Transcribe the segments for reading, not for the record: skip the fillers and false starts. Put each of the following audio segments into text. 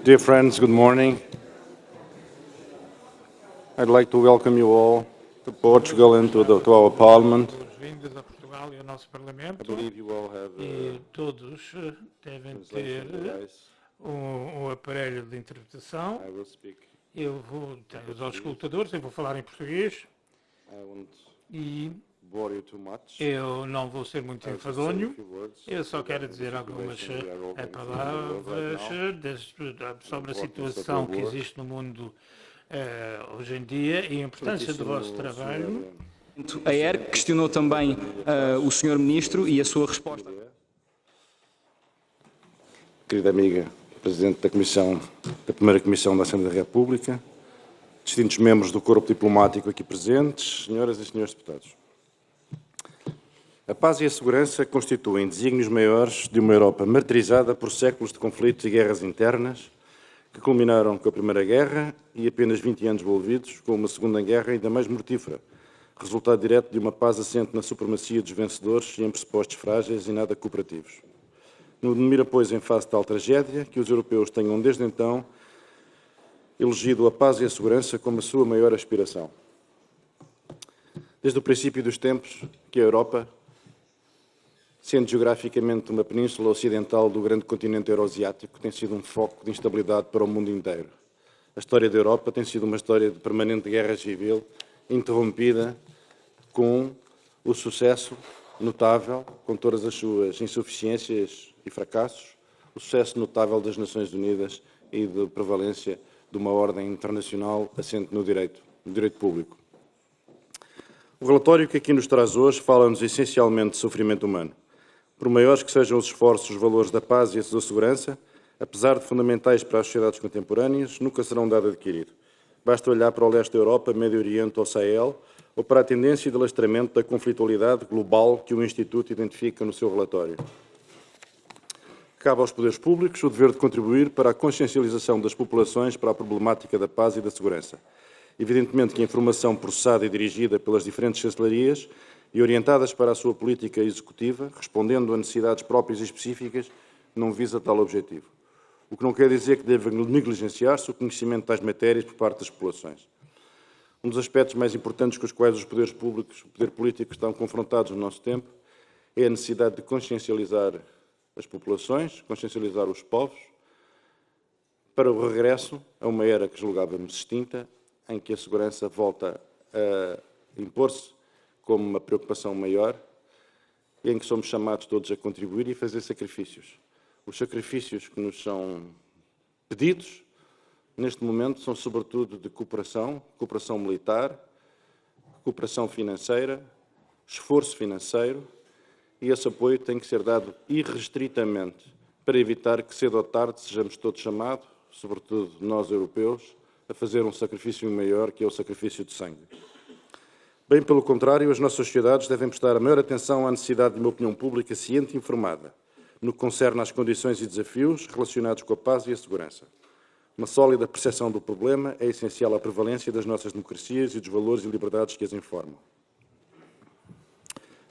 Dear friends, good morning. I'd like to welcome you all to Portugal and to our Parliament. Boas-vindas a Portugal e ao nosso I Parlamento. believe you all have E todos devem ter translation device. um aparelho de interpretação. I will speak. Eu tenho os auscultadores, eu vou falar em português I won't e bore you too much. eu não vou ser muito I'll just say a enfadonho. few words Eu só quero about the dizer algumas situation we are all going through palavras right now. sobre a situação que existe no mundo hoje em dia e a importância do vosso trabalho. Sr. A ERC questionou também o Sr. Ministro e a sua resposta. Querida amiga, Presidente da Primeira Comissão da Assembleia da República, distintos membros do corpo diplomático aqui presentes, senhoras e senhores deputados. A paz e a segurança constituem desígnios maiores de uma Europa martirizada por séculos de conflitos e guerras internas, que culminaram com a Primeira Guerra e apenas 20 anos envolvidos com uma Segunda Guerra ainda mais mortífera, resultado direto de uma paz assente na supremacia dos vencedores e em pressupostos frágeis e nada cooperativos. Não admira, pois, em face de tal tragédia, que os europeus tenham desde então elegido a paz e a segurança como a sua maior aspiração. Desde o princípio dos tempos que a Europa, sendo geograficamente uma península ocidental do grande continente euroasiático, tem sido um foco de instabilidade para o mundo inteiro. A história da Europa tem sido uma história de permanente guerra civil, interrompida com o sucesso notável, com todas as suas insuficiências e fracassos, o sucesso notável das Nações Unidas e da prevalência de uma ordem internacional assente no direito público. O relatório que aqui nos traz hoje fala-nos essencialmente de sofrimento humano. Por maiores que sejam os esforços, os valores da paz e da segurança, apesar de fundamentais para as sociedades contemporâneas, nunca serão dado adquirido. Basta olhar para o leste da Europa, Médio Oriente ou Sahel, ou para a tendência de alastramento da conflitualidade global que o Instituto identifica no seu relatório. Cabe aos poderes públicos o dever de contribuir para a consciencialização das populações para a problemática da paz e da segurança. Evidentemente que a informação processada e dirigida pelas diferentes chancelarias e orientadas para a sua política executiva, respondendo a necessidades próprias e específicas, não visa tal objetivo. O que não quer dizer que deva negligenciar-se o conhecimento de tais matérias por parte das populações. Um dos aspectos mais importantes com os quais os poderes públicos, o poder político estão confrontados no nosso tempo é a necessidade de consciencializar as populações, consciencializar os povos, para o regresso a uma era que julgávamos extinta, em que a segurança volta a impor-se como uma preocupação maior e em que somos chamados todos a contribuir e fazer sacrifícios. Os sacrifícios que nos são pedidos, neste momento, são sobretudo de cooperação militar, cooperação financeira, esforço financeiro, e esse apoio tem que ser dado irrestritamente para evitar que cedo ou tarde sejamos todos chamados, sobretudo nós europeus, a fazer um sacrifício maior, que é o sacrifício de sangue. Bem pelo contrário, as nossas sociedades devem prestar a maior atenção à necessidade de uma opinião pública ciente e informada, no que concerne às condições e desafios relacionados com a paz e a segurança. Uma sólida percepção do problema é essencial à prevalência das nossas democracias e dos valores e liberdades que as informam.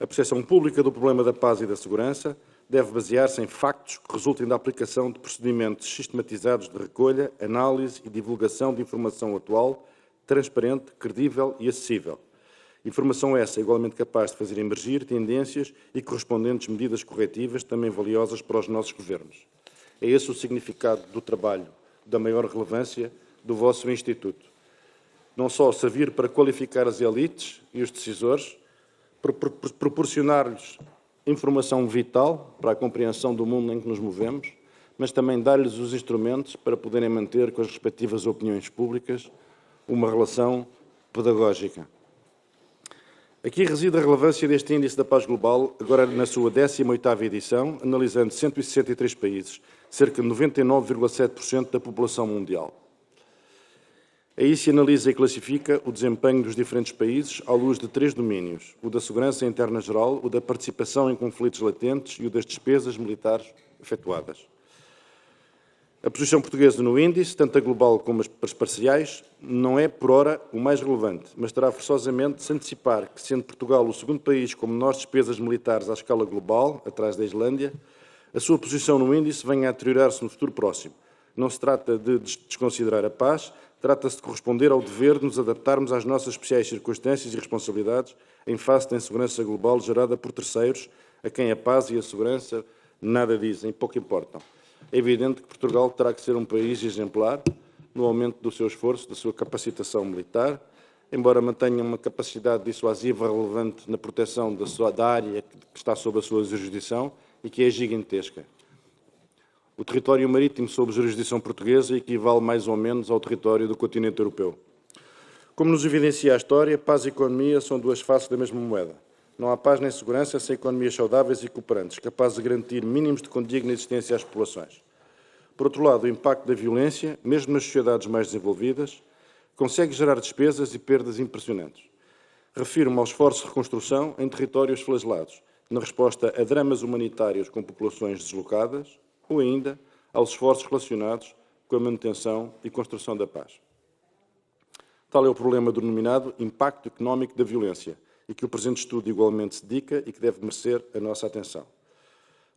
A percepção pública do problema da paz e da segurança deve basear-se em factos que resultem da aplicação de procedimentos sistematizados de recolha, análise e divulgação de informação atual, transparente, credível e acessível. Informação essa igualmente capaz de fazer emergir tendências e correspondentes medidas corretivas também valiosas para os nossos governos. É esse o significado do trabalho da maior relevância do vosso Instituto. Não só servir para qualificar as elites e os decisores, proporcionar-lhes informação vital para a compreensão do mundo em que nos movemos, mas também dar-lhes os instrumentos para poderem manter com as respectivas opiniões públicas uma relação pedagógica. Aqui reside a relevância deste Índice da Paz Global, agora na sua 18ª edição, analisando 163 países, cerca de 99,7% da população mundial. Aí se analisa e classifica o desempenho dos diferentes países à luz de 3 domínios: o da segurança interna geral, o da participação em conflitos latentes e o das despesas militares efetuadas. A posição portuguesa no índice, tanto a global como as parciais, não é, por ora, o mais relevante, mas terá forçosamente de se antecipar que, sendo Portugal o segundo país com menores despesas militares à escala global, atrás da Islândia, a sua posição no índice venha a deteriorar-se no futuro próximo, Não se trata de desconsiderar a paz, trata-se de corresponder ao dever de nos adaptarmos às nossas especiais circunstâncias e responsabilidades em face da insegurança global gerada por terceiros, a quem a paz e a segurança nada dizem, pouco importam. É evidente que Portugal terá que ser um país exemplar no aumento do seu esforço, da sua capacitação militar, embora mantenha uma capacidade dissuasiva relevante na proteção da área que está sob a sua jurisdição e que é gigantesca. O território marítimo sob jurisdição portuguesa equivale mais ou menos ao território do continente europeu. Como nos evidencia a história, paz e economia são duas faces da mesma moeda. Não há paz nem segurança sem economias saudáveis e cooperantes, capazes de garantir mínimos de condigna existência às populações. Por outro lado, o impacto da violência, mesmo nas sociedades mais desenvolvidas, consegue gerar despesas e perdas impressionantes. Refiro-me aos esforços de reconstrução em territórios flagelados, na resposta a dramas humanitários com populações deslocadas, ou ainda aos esforços relacionados com a manutenção e construção da paz. Tal é o problema do denominado impacto económico da violência, e que o presente estudo igualmente se dedica e que deve merecer a nossa atenção.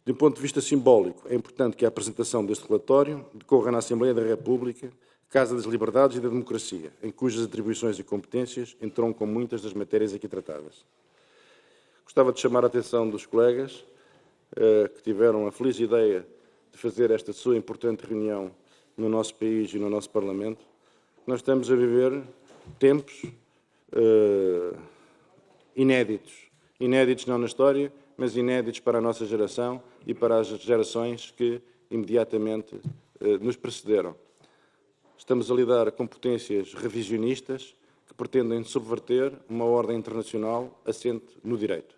De um ponto de vista simbólico, é importante que a apresentação deste relatório decorra na Assembleia da República, Casa das Liberdades e da Democracia, em cujas atribuições e competências entroncam muitas das matérias aqui tratadas. Gostava de chamar a atenção dos colegas que tiveram a feliz ideia de fazer esta sua importante reunião no nosso país e no nosso Parlamento. Nós estamos a viver tempos inéditos não na história, mas inéditos para a nossa geração e para as gerações que imediatamente nos precederam. Estamos a lidar com potências revisionistas que pretendem subverter uma ordem internacional assente no direito.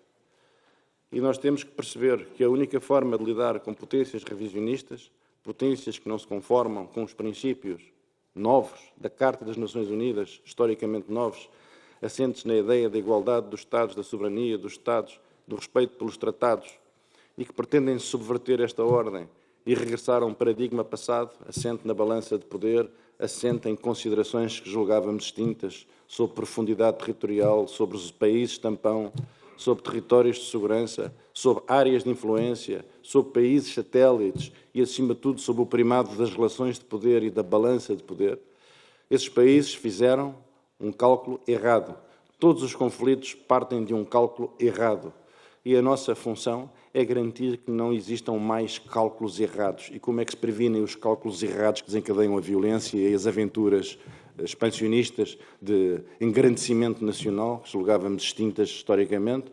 E nós temos que perceber que a única forma de lidar com potências revisionistas, potências que não se conformam com os princípios novos da Carta das Nações Unidas, historicamente novos, assentes na ideia da igualdade dos Estados, da soberania dos Estados, do respeito pelos tratados, e que pretendem subverter esta ordem e regressar a um paradigma passado, assente na balança de poder, assente em considerações que julgávamos distintas sobre profundidade territorial, sobre os países tampão, sobre territórios de segurança, sobre áreas de influência, sobre países satélites e, acima de tudo, sobre o primado das relações de poder e da balança de poder. Esses países fizeram um cálculo errado. Todos os conflitos partem de um cálculo errado. E a nossa função é garantir que não existam mais cálculos errados. E como é que se previnem os cálculos errados que desencadeiam a violência e as aventuras expansionistas de engrandecimento nacional, que julgávamos distintas historicamente,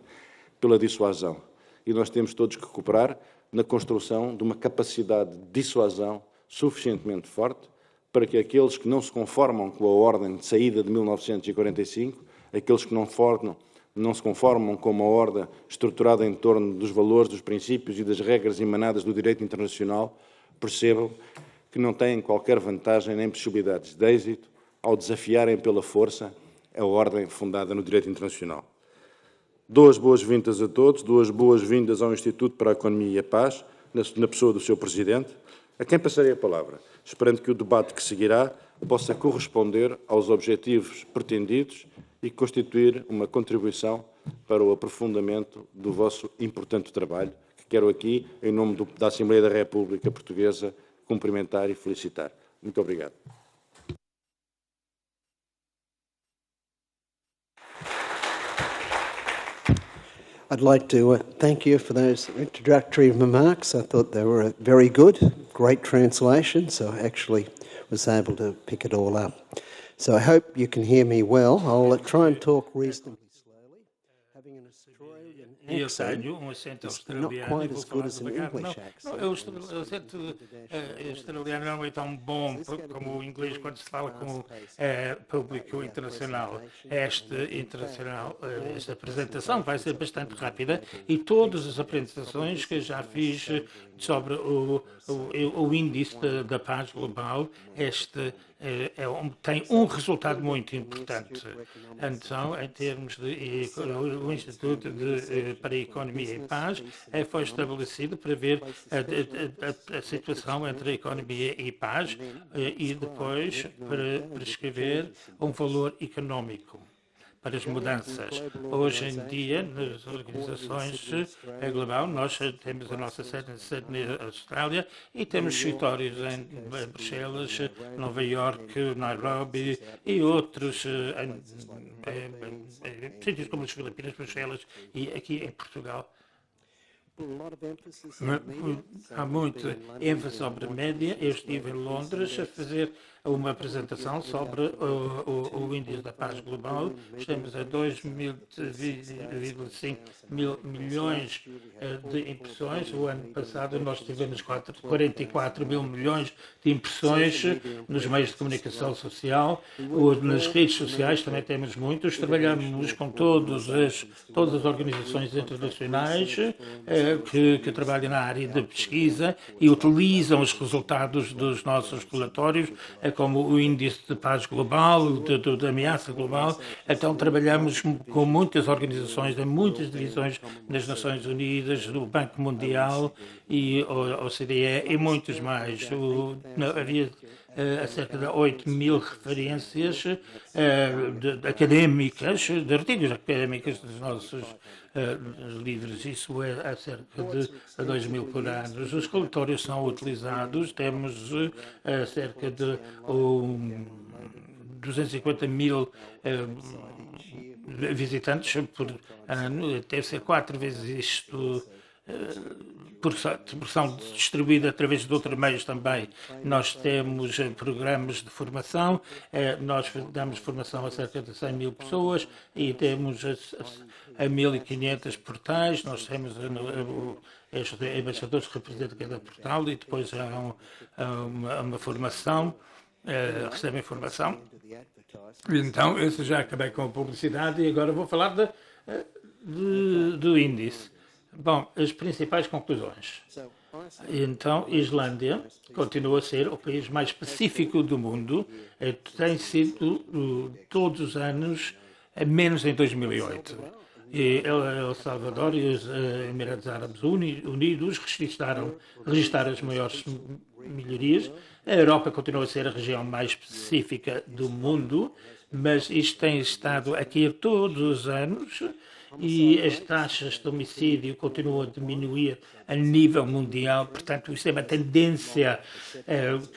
pela dissuasão. E nós temos todos que cooperar na construção de uma capacidade de dissuasão suficientemente forte para que aqueles que não se conformam com a ordem de saída de 1945, aqueles que não se conformam com uma ordem estruturada em torno dos valores, dos princípios e das regras emanadas do direito internacional, percebam que não têm qualquer vantagem nem possibilidades de êxito ao desafiarem pela força a ordem fundada no direito internacional. Duas boas-vindas a todos, duas boas-vindas ao Instituto para a Economia e a Paz, na pessoa do seu Presidente, a quem passarei a palavra, esperando que o debate que seguirá possa corresponder aos objetivos pretendidos e constituir uma contribuição para o aprofundamento do vosso importante trabalho, que quero aqui, em nome da Assembleia da República Portuguesa, cumprimentar e felicitar. Muito obrigado. I'd like to thank you for those introductory remarks. I thought they were very good, great translation, so I actually was able to pick it all up. So I hope you can hear me well. I'll try and talk reasonably slowly. Having an Australian Eu accent tenho acento is not australiano e quite vou as falar good as an devagar. English Não, accent. o acento australiano não é tão bom como o inglês quando se fala com o público internacional. Esta apresentação vai ser bastante rápida e todas as apresentações que já fiz sobre o índice da paz global, tem um resultado muito importante. Então, em termos de o Instituto para a Economia e Paz, foi estabelecido para ver a situação entre a economia e paz e depois para prescrever um valor económico para as mudanças. Hoje em dia, nas organizações global, nós temos a nossa sede em Sydney, Austrália, e temos escritórios em Bruxelas, Nova Iorque, Nairobi e outros sítios como as Filipinas, Bruxelas e aqui em Portugal. Há muita ênfase sobre a média. Eu estive em Londres a fazer uma apresentação sobre o Índice da Paz Global. Estamos a 2,5 mil milhões de impressões. O ano passado nós tivemos 44 mil milhões de impressões nos meios de comunicação social. Nas redes sociais também temos muitos. Trabalhamos com todas as organizações internacionais que trabalham na área de pesquisa e utilizam os resultados dos nossos relatórios, como o Índice de Paz Global, de Ameaça Global. Então, trabalhamos com muitas organizações, em muitas divisões das Nações Unidas, do Banco Mundial e o OCDE e muitos mais. Havia cerca de 8 mil referências académicas, de artigos académicos dos nossos livros. Isso é há cerca de 2 mil por ano. Os relatórios são utilizados, temos cerca de 250 mil visitantes por ano, deve ser 4 vezes isto. Porção distribuída através de outros meios também. Nós temos programas de formação, nós damos formação a cerca de 100 mil pessoas e temos a 1.500 portais. Nós temos estes embaixadores que representam cada portal e depois há uma formação, recebem formação. Então, eu já acabei com a publicidade e agora vou falar do índice. Bom, as principais conclusões. Então, Islândia continua a ser o país mais pacífico do mundo. Tem sido todos os anos, menos em 2008. E El Salvador e os Emirados Árabes Unidos registaram as maiores melhorias. A Europa continua a ser a região mais pacífica do mundo, mas isto tem estado aqui todos os anos. E as taxas de homicídio continuam a diminuir a nível mundial. Portanto, isso é uma tendência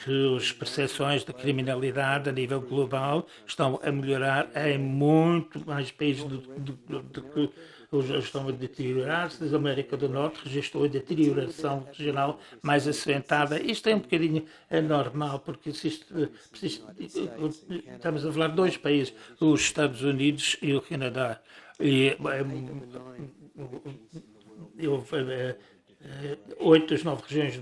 que as percepções de criminalidade a nível global estão a melhorar em muito mais países do que estão a deteriorar-se. A América do Norte registrou a deterioração regional mais acentuada. Isto é um bocadinho anormal, porque estamos a falar de 2 países, os Estados Unidos e o Canadá. E 8 das 9 regiões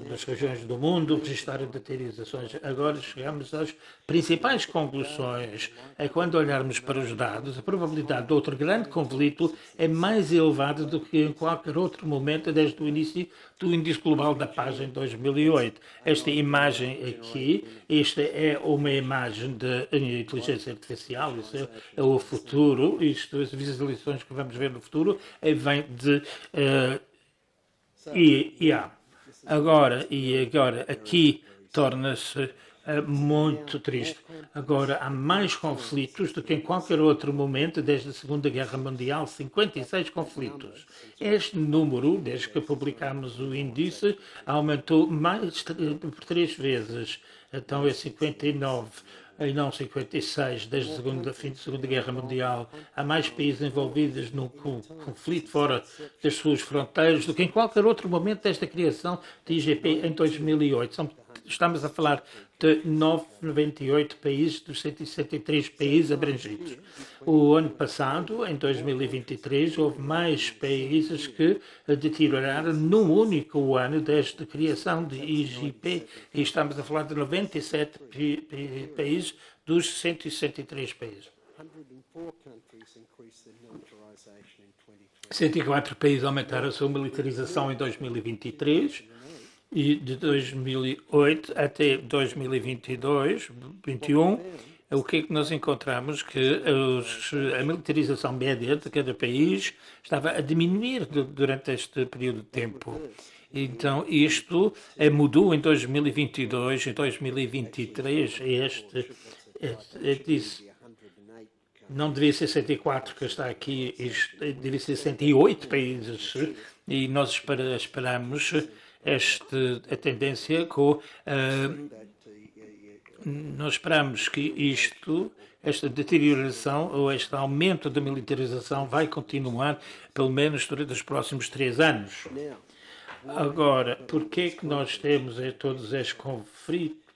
das regiões do mundo registraram deteriorações. Agora chegamos às principais conclusões. Quando olharmos para os dados, a probabilidade de outro grande conflito é mais elevada do que em qualquer outro momento desde o início do Índice Global da Paz em 2008. Esta imagem aqui, esta é uma imagem de inteligência artificial, isso é o futuro, isto, as visualizações que vamos ver no futuro, vem de IA. Agora aqui torna-se muito triste. Agora há mais conflitos do que em qualquer outro momento desde a Segunda Guerra Mundial, 56 conflitos. Este número, desde que publicámos o índice, aumentou mais por 3 vezes. Então é 59 e não 56, desde o fim da Segunda Guerra Mundial. Há mais países envolvidos num conflito fora das suas fronteiras do que em qualquer outro momento desde a criação da IGP em 2008. Estamos a falar de 98 países dos 163 países abrangidos. O ano passado, em 2023, houve mais países que deterioraram num único ano desde a criação da IGP, e estamos a falar de 97 países dos 163 países. 104 países aumentaram a sua militarização em 2023. E de 2008 até 2022-21, o que é que nós encontramos? Que a militarização média de cada país estava a diminuir durante este período de tempo. Então, isto mudou em 2022, em 2023, Não devia ser 104 que está aqui, isto devia ser 108 países e nós esperamos a tendência com nós esperamos que esta deterioração ou este aumento da militarização vai continuar pelo menos durante os próximos 3 anos. Agora, por que é que nós temos todos estes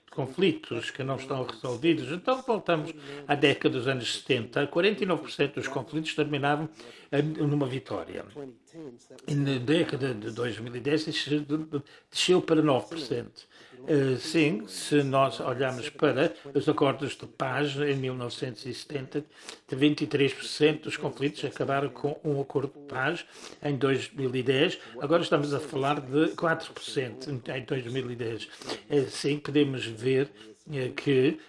conflitos que não estão resolvidos? Então voltamos à década dos anos 70, 49% dos conflitos terminavam numa vitória. E na década de 2010 desceu para 9%. Sim, se nós olharmos para os acordos de paz em 1970, 23% dos conflitos acabaram com um acordo de paz em 2010. Agora estamos a falar de 4% em 2010. Sim, podemos ver que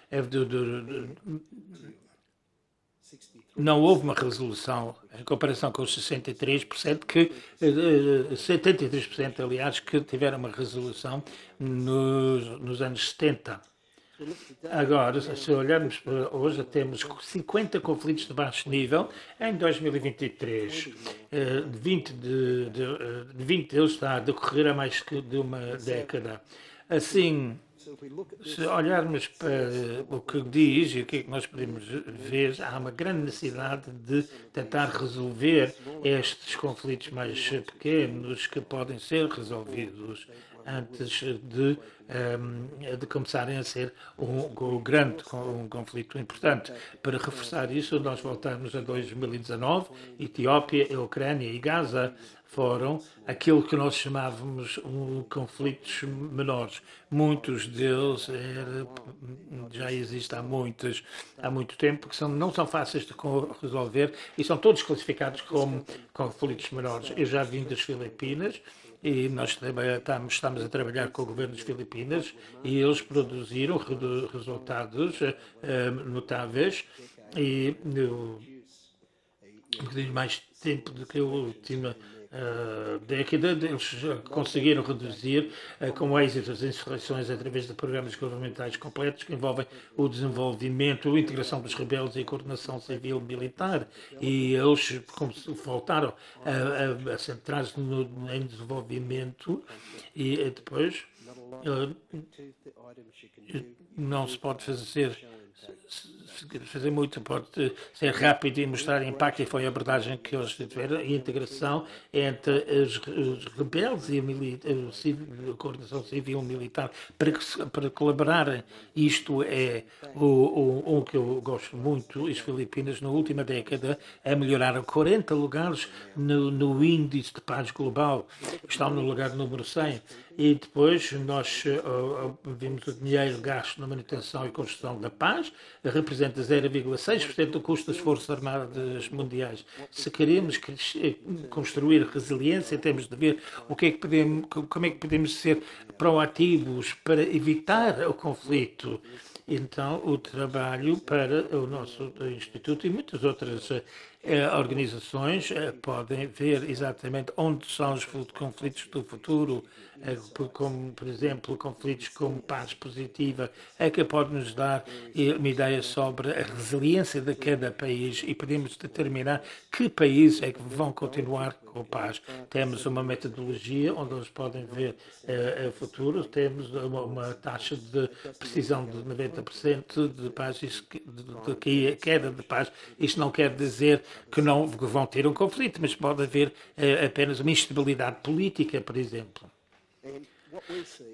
não houve uma resolução em comparação com os 63%, que 73%, aliás, que tiveram uma resolução nos anos 70. Agora, se olharmos para hoje, temos 50 conflitos de baixo nível em 2023. 20 deles está a decorrer a mais de uma década. Assim, se olharmos para o que diz e o que é que nós podemos ver, há uma grande necessidade de tentar resolver estes conflitos mais pequenos que podem ser resolvidos antes de começarem a ser um conflito importante. Para reforçar isso, nós voltamos a 2019, Etiópia, Ucrânia e Gaza foram aquilo que nós chamávamos conflitos menores. Muitos deles já existem há muito tempo, que não são fáceis de resolver e são todos classificados como conflitos menores. Eu já vim das Filipinas e nós estamos a trabalhar com o governo das Filipinas e eles produziram resultados notáveis e um bocadinho mais tempo do que a última década, eles conseguiram reduzir com êxito as insurreições através de programas governamentais completos que envolvem o desenvolvimento, a integração dos rebeldes e a coordenação civil-militar, e eles voltaram a centrar-se em desenvolvimento e depois não se pode fazer muito, pode ser rápido e mostrar impacto, e foi a abordagem que eles tiveram, a integração entre os rebeldes e a coordenação civil-militar para colaborarem. Isto é o que eu gosto muito. As Filipinas, na última década, melhoraram 40 lugares no índice de paz global, estão no lugar número 100. E depois nós vimos o dinheiro gasto na manutenção e construção da paz, representa 0,6% do custo das Forças Armadas Mundiais. Se queremos construir resiliência, temos de ver como é que podemos ser proativos para evitar o conflito. Então, o trabalho para o nosso Instituto e muitas outras organizações podem ver exatamente onde são os conflitos do futuro, como, por exemplo, conflitos como paz positiva, que pode nos dar uma ideia sobre a resiliência de cada país e podemos determinar que países é que vão continuar com paz. Temos uma metodologia onde eles podem ver o futuro, temos uma taxa de precisão de 90% de paz, de queda de paz. Isto não quer dizer que não vão ter um conflito, mas pode haver apenas uma instabilidade política, por exemplo.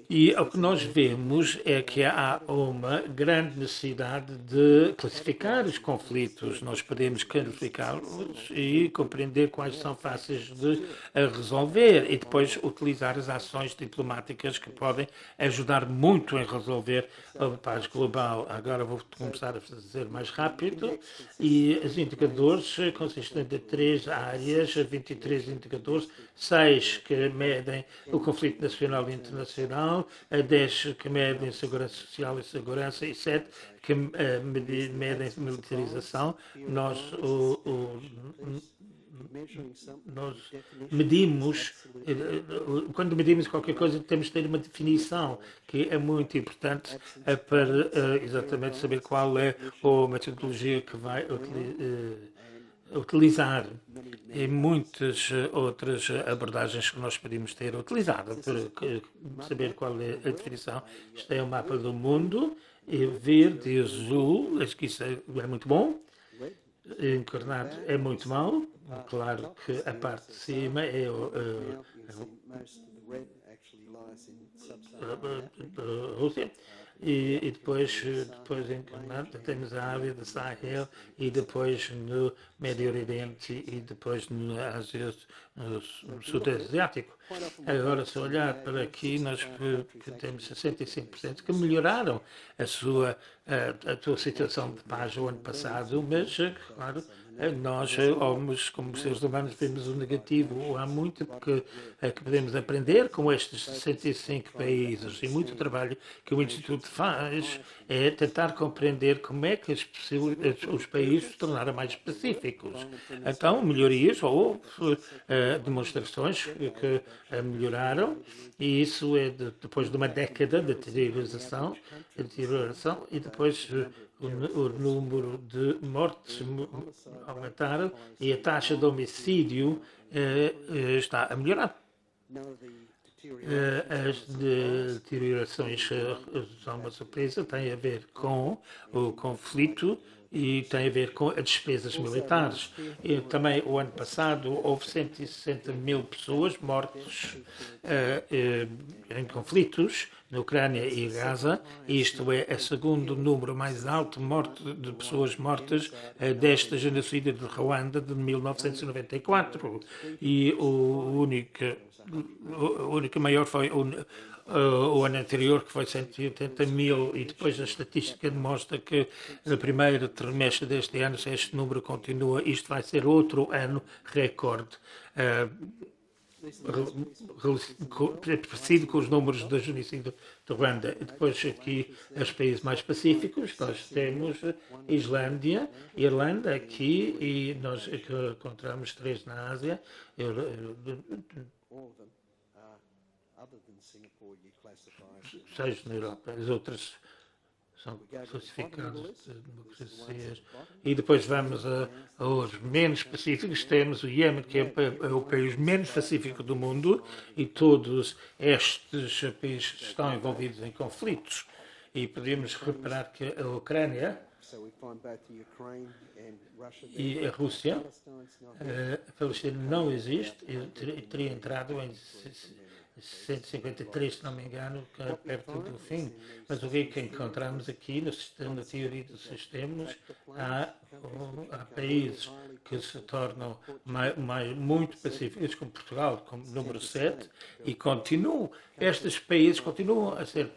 E o que nós vemos é que há uma grande necessidade de classificar os conflitos. Nós podemos classificá-los e compreender quais são fáceis de resolver e depois utilizar as ações diplomáticas que podem ajudar muito em resolver a paz global. Agora vou começar a fazer mais rápido. E os indicadores consistem de 3 áreas, 23 indicadores, 6 que medem o conflito nacional e internacional, 10 que medem segurança social e segurança e 7 que medem militarização. Nós nós medimos, quando medimos qualquer coisa, temos de ter uma definição que é muito importante para exatamente saber qual é a metodologia que vai utilizar. E muitas outras abordagens que nós podemos ter utilizado para saber qual é a definição. Isto é o mapa do mundo, e verde e azul, acho que isso é muito bom. Encarnado é muito mau. Claro que a parte de cima é a Rússia. E depois encarnado temos a área do Sahel e depois no Médio Oriente e depois no Ásia, no Sudeste Asiático. Agora, se olhar para aqui, nós temos 65% que melhoraram a sua situação de paz o ano passado, mas, claro, nós, homens, como seres humanos, vemos o negativo. Há muito que podemos aprender com estes 65 países e muito trabalho que o Instituto faz é tentar compreender como é que os países se tornaram mais pacíficos. Então, melhorias ou demonstrações que melhoraram, e isso é depois de uma década de deterioração e depois o número de mortes aumentaram e a taxa de homicídio está a melhorar. As deteriorações são uma surpresa, têm a ver com o conflito e tem a ver com as despesas militares. E também o ano passado houve 160 mil pessoas mortas em conflitos na Ucrânia e Gaza. Isto é o segundo número mais alto de pessoas mortas deste genocídio de Ruanda de 1994. E o único maior foi o ano anterior, que foi 180 mil, e depois a estatística demonstra que no primeiro trimestre deste ano, se este número continua, isto vai ser outro ano recorde, parecido com os números do genocídio de Ruanda. E depois aqui, os países mais pacíficos, nós temos Islândia, Irlanda aqui, e nós encontramos 3 na Ásia. Seis na Europa, as outras são classificadas de democracias. E depois vamos aos menos pacíficos. Temos o Iêmen, que é o país menos pacífico do mundo, e todos estes países estão envolvidos em conflitos. E podemos reparar que a Ucrânia e a Rússia, a Palestina não existe, e teria entrado em 153, se não me engano, perto do fim. Mas o que encontramos aqui na teoria dos sistemas, há países que se tornam muito pacíficos, como Portugal, como número 7, e estes países continuam a ser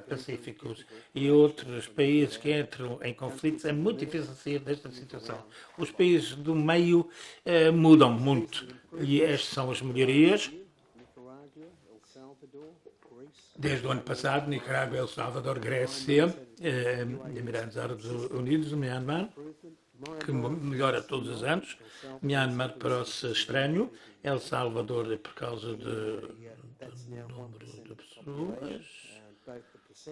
pacíficos, e outros países que entram em conflitos é muito difícil sair desta situação. Os países do meio mudam muito, e estas são as melhorias. Desde o ano passado, Nicarágua, El Salvador, Grécia, Emirados Árabes Unidos, Myanmar, que melhora todos os anos. Myanmar parece estranho, El Salvador por causa do número de pessoas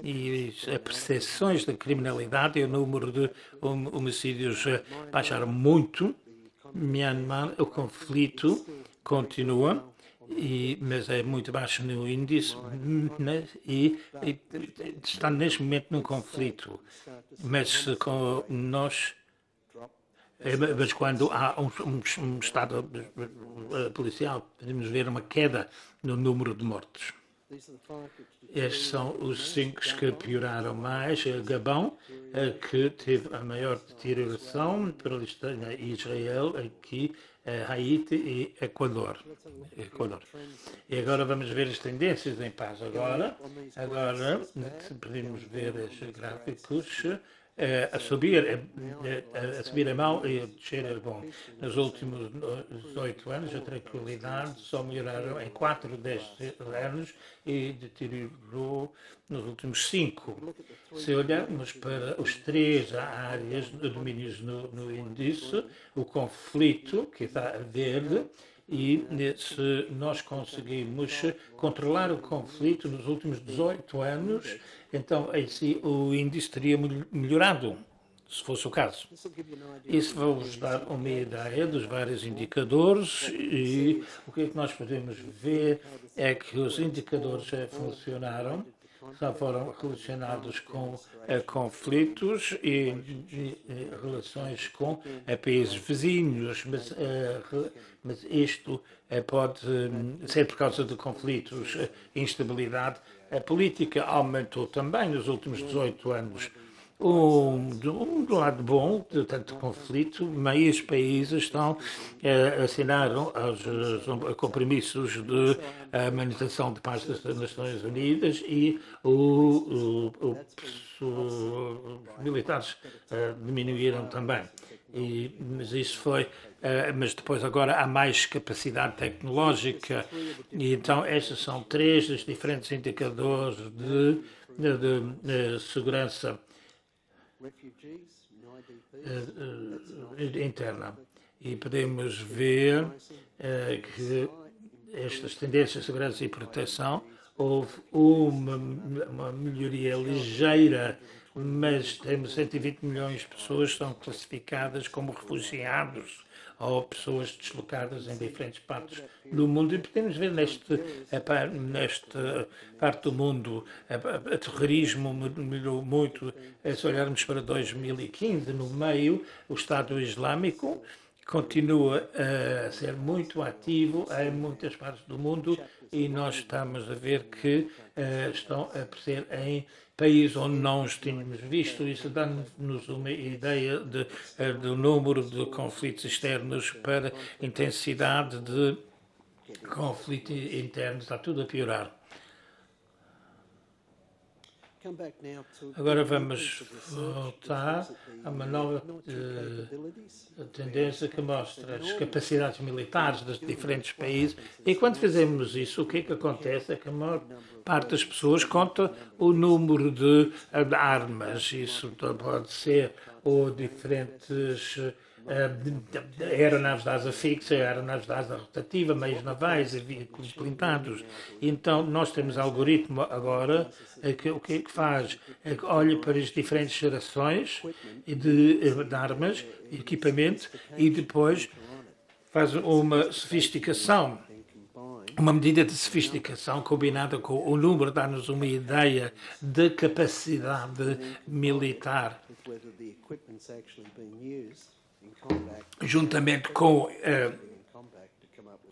e as percepções da criminalidade e o número de homicídios baixaram muito. Myanmar, o conflito continua, mas é muito baixo no índice, e está neste momento num conflito. Mas quando há um estado policial, podemos ver uma queda no número de mortos. Estes são os 5 que pioraram mais. Gabão, que teve a maior deterioração, Palestina e Israel, aqui Haiti e Equador. E agora vamos ver as tendências em paz. Agora podemos ver os gráficos. a subir a mão e a descer era bom. Nos últimos 18 anos, a tranquilidade só melhoraram em 4 destes anos e deteriorou nos últimos 5. Se olharmos para os 3 áreas de domínios no índice, o conflito, que está a verde, e se nós conseguimos controlar o conflito nos últimos 18 anos, então assim, o índice teria melhorado, se fosse o caso. Isso vai-vos dar uma ideia dos vários indicadores e o que é que nós podemos ver é que os indicadores funcionaram, só foram relacionados com conflitos e relações com países vizinhos, mas isto pode ser por causa de conflitos, instabilidade. A política aumentou também nos últimos 18 anos. Do lado bom, de tanto conflito, meios países assinaram os compromissos de manutenção de paz das Nações Unidas e os militares diminuíram também. Mas isso foi, mas depois agora há mais capacidade tecnológica e então estes são 3 dos diferentes indicadores de segurança interna. E podemos ver que estas tendências de segurança e proteção houve uma melhoria ligeira, mas temos 120 milhões de pessoas que são classificadas como refugiados ou pessoas deslocadas em diferentes partes do mundo. E podemos ver nesta parte do mundo, o terrorismo melhorou muito. Se olharmos para 2015, no meio, o Estado Islâmico continua a ser muito ativo em muitas partes do mundo e nós estamos a ver que estão a aparecer em países onde não os tínhamos visto. Isso dá-nos uma ideia do número de conflitos externos para intensidade de conflito interno. Está tudo a piorar. Agora vamos voltar a uma nova tendência que mostra as capacidades militares dos diferentes países. E quando fizemos isso, o que é que acontece? É que a maior parte das pessoas conta o número de armas. Isso pode ser ou diferentes aeronaves de asa fixa, aeronaves de asa rotativa, meios navais e veículos blindados. Então, nós temos algoritmo agora que o que é que faz? É que olha para as diferentes gerações de armas, equipamento, e depois faz uma sofisticação, uma medida de sofisticação combinada com o número, dá-nos uma ideia de capacidade militar, juntamente com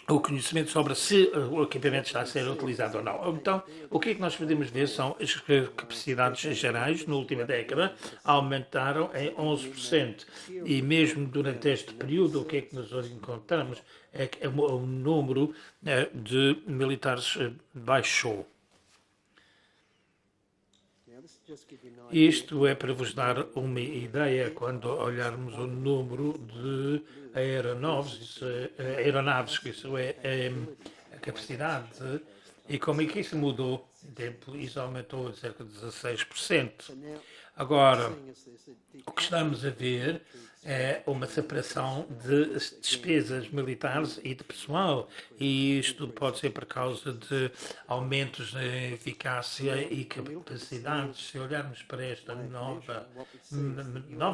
o conhecimento sobre se o equipamento está a ser utilizado ou não. Então, o que é que nós podemos ver são as capacidades gerais, na última década, aumentaram em 11%. E mesmo durante este período, o que é que nós encontramos é que o número de militares baixou. Isto é para vos dar uma ideia quando olharmos o número de aeronaves, que isso é a capacidade, e como é que isso mudou em tempo, isso aumentou de cerca de 16%. Agora, o que estamos a ver é uma separação de despesas militares e de pessoal, e isto pode ser por causa de aumentos na eficácia e capacidades. Se olharmos para esta nova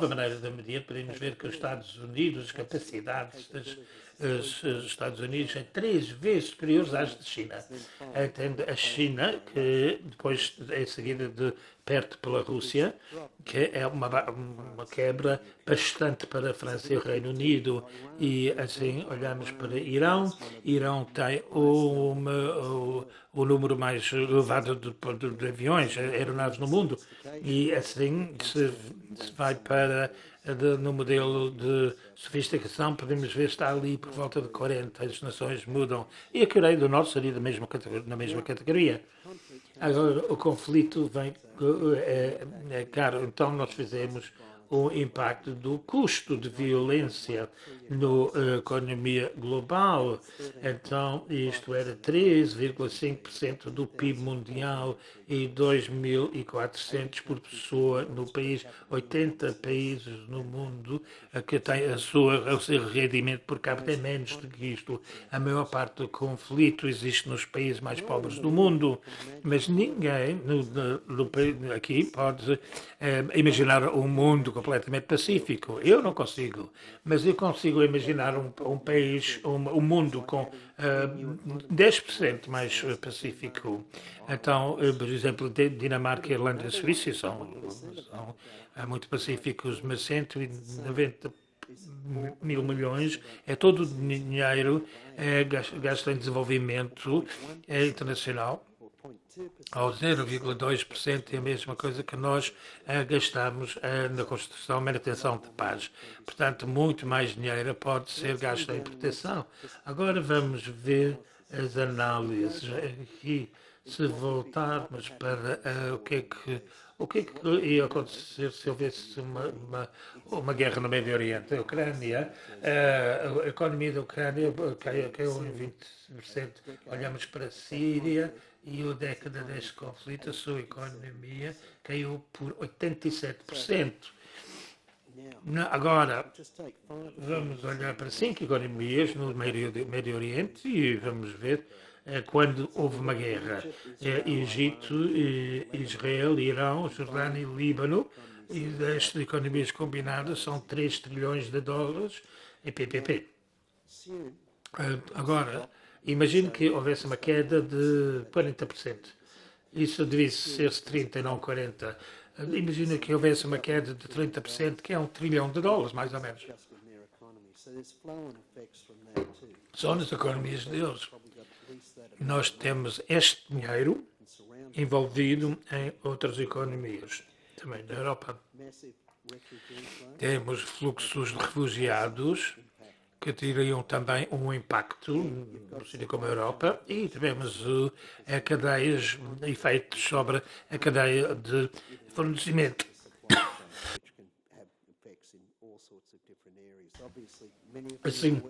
maneira de medir, podemos ver que os Estados Unidos, as capacidades dos Estados Unidos são 3 vezes superiores às da China. Entende? A China, que depois é seguida de perto pela Rússia, que é uma quebra bastante para a França e o Reino Unido. E assim olhamos para Irão. Irão tem o número mais elevado de aviões, aeronaves no mundo. E assim se vai para no modelo de sofisticação, podemos ver que está ali por volta de 40, as nações mudam. E a Coreia do Norte seria na mesma categoria. Agora, o conflito vem caro. Então, nós fizemos o impacto do custo de violência na economia global. Então, isto era 3,5% do PIB mundial e 2.400 por pessoa no país. 80 países no mundo que têm o seu rendimento por capita é menos do que isto. A maior parte do conflito existe nos países mais pobres do mundo, mas ninguém aqui pode imaginar um mundo completamente pacífico. Eu não consigo, mas eu consigo imaginar um país, um mundo com 10% mais pacífico. Então, por exemplo, Dinamarca, Irlanda e Suíça são muito pacíficos, mas 190 mil milhões é todo o dinheiro gasto em desenvolvimento internacional. Ao 0,2% é a mesma coisa que nós gastamos na construção e manutenção de paz. Portanto, muito mais dinheiro pode ser gasto em proteção. Agora vamos ver as análises aqui. Se voltarmos para o que ia acontecer se houvesse uma guerra no Médio Oriente? A Ucrânia, a economia da Ucrânia caiu em 20%. Olhamos para a Síria e a década deste conflito, a sua economia caiu por 87%. Agora, vamos olhar para 5 economias no Médio Oriente e vamos ver quando houve uma guerra. Egito, Israel, Irão, Jordânia e Líbano, e estas economias combinadas são 3 trilhões de dólares em PPP. Agora, imagine que houvesse uma queda de 40%. Isso devia ser 30% e não 40%. Imagina que houvesse uma queda de 30%, que é $1 trilhão, mais ou menos. Só nas economias deles. Nós temos este dinheiro envolvido em outras economias. Também na Europa. Temos fluxos de refugiados que teriam também um impacto no sítio como a Europa, e tivemos cadeias, efeitos sobre a cadeia de fornecimento. Assim,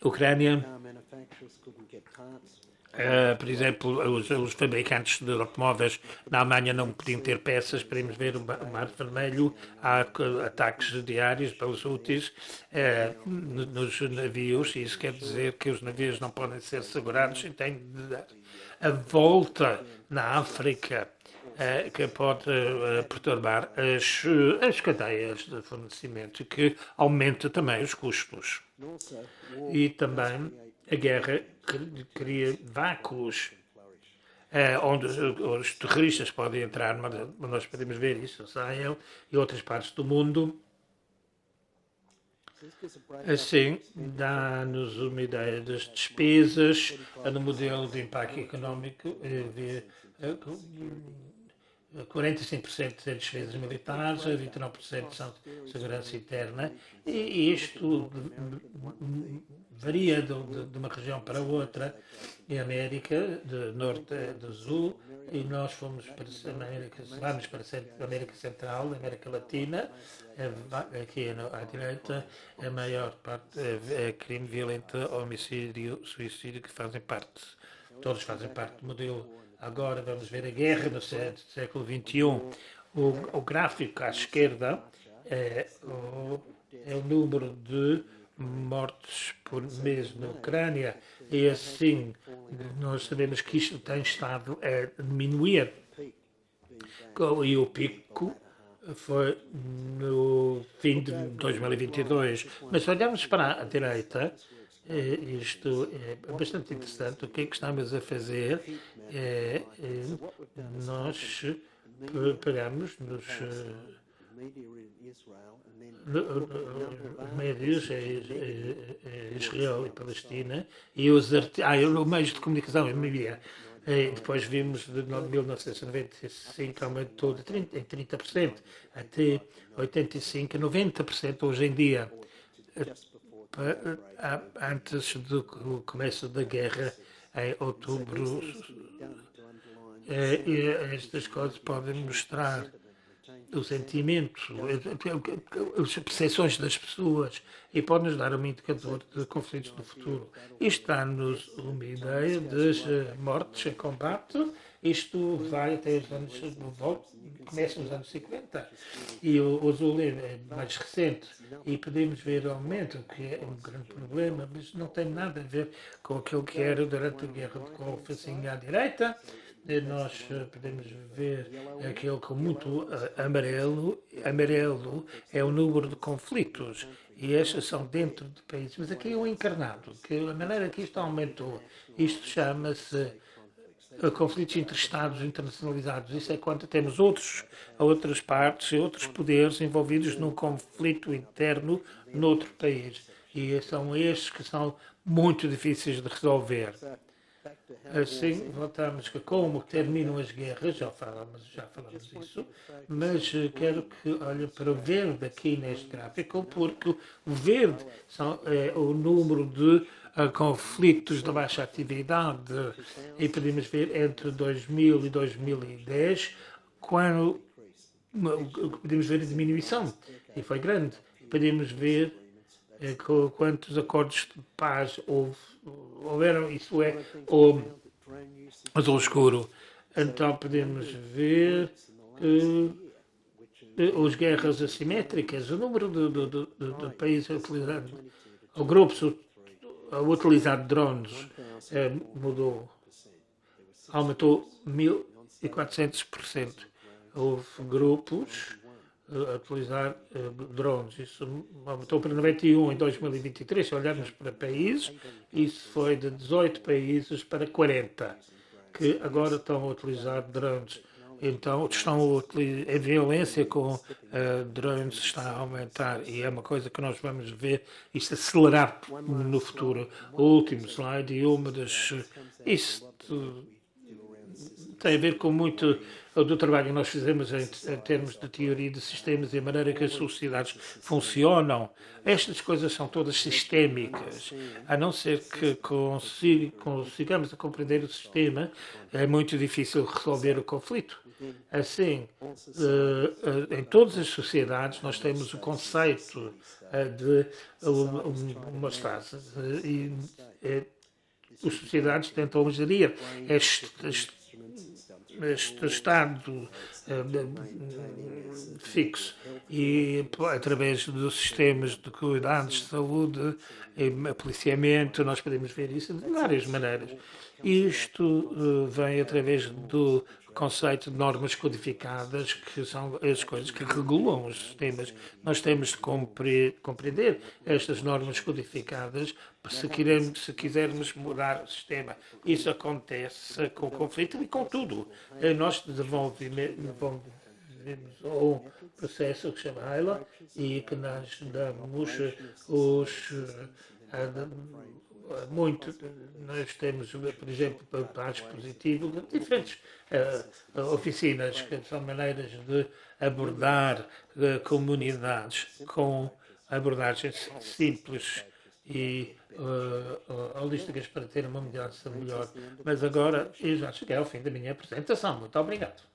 Ucrânia, por exemplo, os fabricantes de automóveis na Alemanha não podiam ter peças. Podemos ver o Mar Vermelho, há ataques diários pelos úteis nos navios, e isso quer dizer que os navios não podem ser segurados e têm de dar a volta na África, que pode perturbar as cadeias de fornecimento, que aumenta também os custos. E também a guerra cria vácuos onde os terroristas podem entrar, mas nós podemos ver isso no Sahel e outras partes do mundo. Assim, dá-nos uma ideia das despesas no modelo de impacto económico. 45% é despesas militares, 29% são de segurança interna, e isto varia de uma região para outra. Em América, de norte a do sul, e nós vamos para a América Central, América Latina, aqui à direita, a maior parte é crime violento, homicídio, suicídio, que fazem parte, todos fazem parte do modelo. Agora vamos ver a guerra do século XXI. O gráfico à esquerda é o número de mortes por mês na Ucrânia, e assim nós sabemos que isto tem estado a diminuir. E o pico foi no fim de 2022. Mas se olharmos para a direita, isto é bastante interessante. O que é que estamos a fazer? Nós pegamos nos médios, Israel e Palestina, e os meios de comunicação em mídia. Depois vimos de 1995 aumentou de 30% até 85% a 90% hoje em dia. Antes do começo da guerra, em outubro. Estas coisas podem mostrar o sentimento, as percepções das pessoas e pode-nos dar um indicador de conflitos do futuro. Isto dá-nos uma ideia das mortes em combate. Isto vai até os anos, começa nos anos 50 e o azul é mais recente e podemos ver o aumento, que é um grande problema, mas não tem nada a ver com aquilo que era durante a Guerra do Golfo, assim à direita. Nós podemos ver aquele com muito amarelo. Amarelo é o número de conflitos e estes são dentro de países. Mas aqui é o encarnado, que a maneira que isto aumentou, isto chama-se conflitos interestados internacionalizados. Isso é quando temos outras partes e outros poderes envolvidos num conflito interno noutro país. E são estes que são muito difíceis de resolver. Assim, voltamos que como terminam as guerras, já falamos disso, mas quero que olhem para o verde aqui neste gráfico, porque o verde é o número de conflitos de baixa atividade, e podemos ver entre 2000 e 2010, quando podemos ver a diminuição, e foi grande. Podemos ver quantos acordos de paz houveram, isso é o azul escuro. Então podemos ver as guerras assimétricas, o número de países utilizando, ou grupos a utilizar drones mudou, aumentou 1400%. Houve grupos a utilizar drones. Isso aumentou para 91 em 2023. Se olharmos para países, isso foi de 18 países para 40, que agora estão a utilizar drones. Então, a violência com drones está a aumentar e é uma coisa que nós vamos ver isto acelerar no futuro. O último slide e uma das... Isto tem a ver com muito do trabalho que nós fizemos em termos de teoria de sistemas e a maneira que as sociedades funcionam. Estas coisas são todas sistémicas. A não ser que consigamos a compreender o sistema, é muito difícil resolver o conflito. Assim, em todas as sociedades nós temos o conceito de uma frase e as sociedades tentam gerir este estado fixo e através dos sistemas de cuidados de saúde e policiamento nós podemos ver isso de várias maneiras. Isto vem através do conceito de normas codificadas, que são as coisas que regulam os sistemas. Nós temos de compreender estas normas codificadas se quisermos mudar o sistema. Isso acontece com o conflito e com tudo. Nós desenvolvemos um processo que se chama AILA e que nós damos nós temos, por exemplo, para dispositivo, diferentes oficinas, que são maneiras de abordar comunidades com abordagens simples e holísticas para ter uma mudança melhor. Mas agora eu já cheguei ao fim da minha apresentação. Muito obrigado.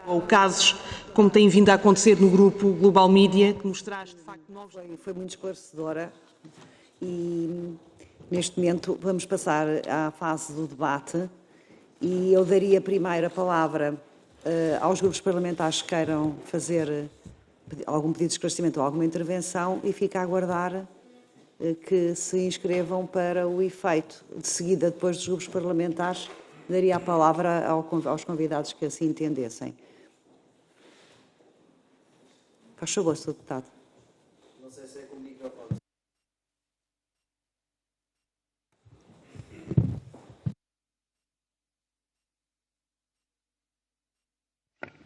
Ou casos como tem vindo a acontecer no grupo Global Media, que nos traz de facto novos... Foi muito esclarecedora e neste momento vamos passar à fase do debate e eu daria primeiro a palavra aos grupos parlamentares que queiram fazer algum pedido de esclarecimento ou alguma intervenção e fica a aguardar que se inscrevam para o efeito. De seguida, depois dos grupos parlamentares, daria a palavra aos convidados que assim entendessem. Faz favor, Sr. Deputado. Não sei se é com o microfone.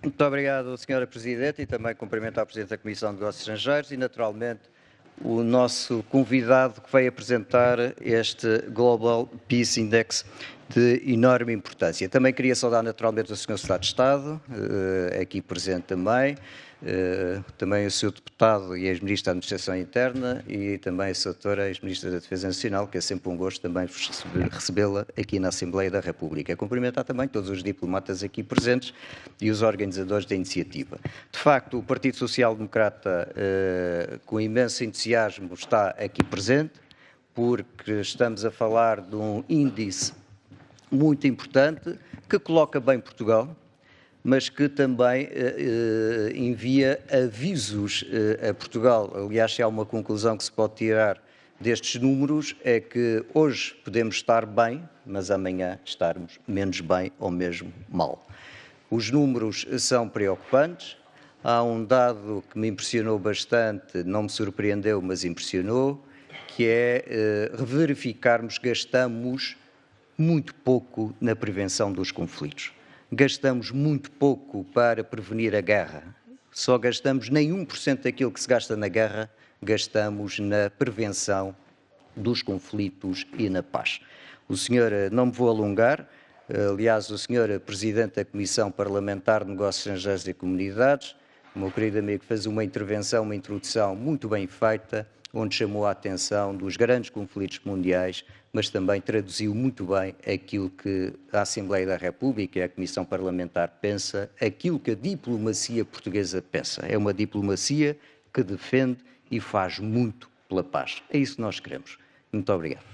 Muito obrigado, Sra. Presidente, e também cumprimento a Presidente da Comissão de Negócios Estrangeiros e, naturalmente, o nosso convidado que veio apresentar este Global Peace Index de enorme importância. Também queria saudar naturalmente o Sr. Secretário de Estado, aqui presente também o Sr. Deputado e ex-Ministro da Administração Interna e também a Sra. Doutora ex-Ministra da Defesa Nacional, que é sempre um gosto também recebê-la aqui na Assembleia da República. Cumprimentar também todos os diplomatas aqui presentes e os organizadores da iniciativa. De facto, o Partido Social Democrata, com imenso entusiasmo, está aqui presente, porque estamos a falar de um índice muito importante que coloca bem Portugal, mas que também envia avisos a Portugal. Aliás, se há uma conclusão que se pode tirar destes números, é que hoje podemos estar bem, mas amanhã estarmos menos bem ou mesmo mal. Os números são preocupantes. Há um dado que me impressionou bastante, não me surpreendeu, mas impressionou, que é verificarmos que gastamos muito pouco na prevenção dos conflitos. Gastamos muito pouco para prevenir a guerra. Só gastamos nem 1% daquilo que se gasta na guerra, gastamos na prevenção dos conflitos e na paz. O senhor, não me vou alongar, aliás, o senhor Presidente da Comissão Parlamentar de Negócios Estrangeiros e Comunidades, o meu querido amigo, fez uma intervenção, uma introdução muito bem feita, onde chamou a atenção dos grandes conflitos mundiais, mas também traduziu muito bem aquilo que a Assembleia da República e a Comissão Parlamentar pensa, aquilo que a diplomacia portuguesa pensa. É uma diplomacia que defende e faz muito pela paz. É isso que nós queremos. Muito obrigado.